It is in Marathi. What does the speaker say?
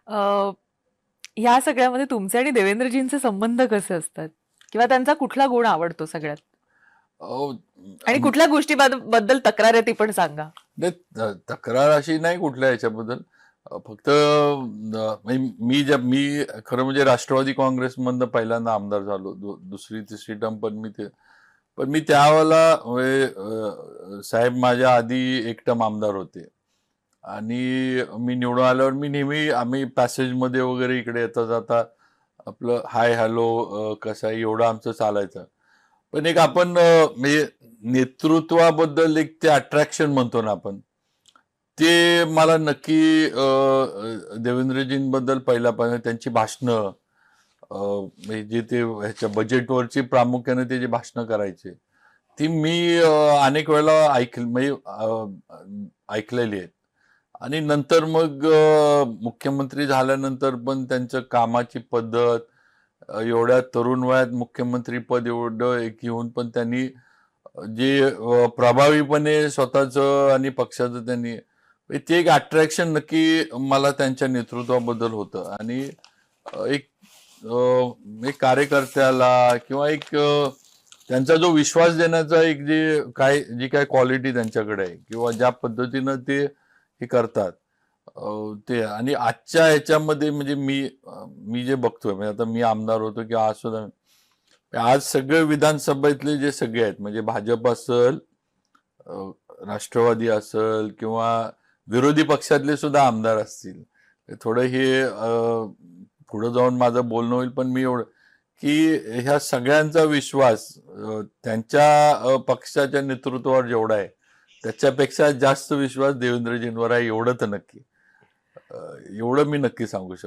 अ, ह्या सगळ्यामध्ये तुमचे आणि देवेंद्रजींचे संबंध कसे असतात? किंवा त्यांचा कुठला गुण आवडतो सगळ्यात? अहो, आणि कुठल्या गोष्टी बद्दल तक्रार आहे ती पण सांगा. नाही, तक्रार अशी नाही कुठल्या याच्याबद्दल. फक्त मी खरं म्हणजे राष्ट्रवादी काँग्रेसमधनं पहिल्यांदा आमदार झालो. दुसरी तिसरी टर्म पण मी त्यावेळेला म्हणजे, साहेब माझ्या आधी एक टर्म आमदार होते आणि मी निवडून आल्यावर मी नेहमी आम्ही पॅसेजमध्ये वगैरे इकडे येता जाता आपलं हाय हॅलो कसं आहे एवढं आमचं चालायचं. पण एक आपण म्हणजे नेतृत्वाबद्दल एक ते अट्रॅक्शन म्हणतो ना आपण, ते मला नक्की देवेंद्रजींबद्दल पहिल्यापासून त्यांची भाषणं, म्हणजे जे ते ह्याच्या बजेटवरची प्रामुख्याने ते जे भाषणं करायचे, ती मी अनेक वेळेला म्हणजे ऐकलेली आहेत. आणि नंतर मग मुख्यमंत्री झाल्यानंतर पण त्यांचं कामाची पद्धत, एवढ्या तरुण वयात मुख्यमंत्रीपद एवढं एक घेऊन पण त्यांनी जे प्रभावीपणे स्वतःचं आणि पक्षाचं त्यांनी म्हणजे ते एक अट्रॅक्शन नक्की मला त्यांच्या नेतृत्वाबद्दल होतं. आणि एक कार्यकर्त्याला किंवा त्यांचा जो विश्वास देण्याचा एक जी काय क्वालिटी त्यांच्याकडे आहे किंवा ज्या पद्धतीनं ते हे करतात, ते आणि आजच्या ह्याच्यामध्ये म्हणजे मी जे बघतोय म्हणजे आता मी आमदार होतो किंवा आज सुद्धा आज सगळे विधानसभेतले जे सगळे आहेत म्हणजे भाजप असेल, अ, राष्ट्रवादी असेल किंवा विरोधी पक्षातले सुद्धा आमदार असतील, थोडं हे पुढे जाऊन माझं बोलणं होईल पण मी एवढं की ह्या सगळ्यांचा विश्वास त्यांच्या पक्षाच्या नेतृत्वावर जेवढा आहे त्याच्यापेक्षा जास्त विश्वास देवेंद्रजींवर आहे एवढं तर नक्की, एवढं मी नक्की सांगू शकतो.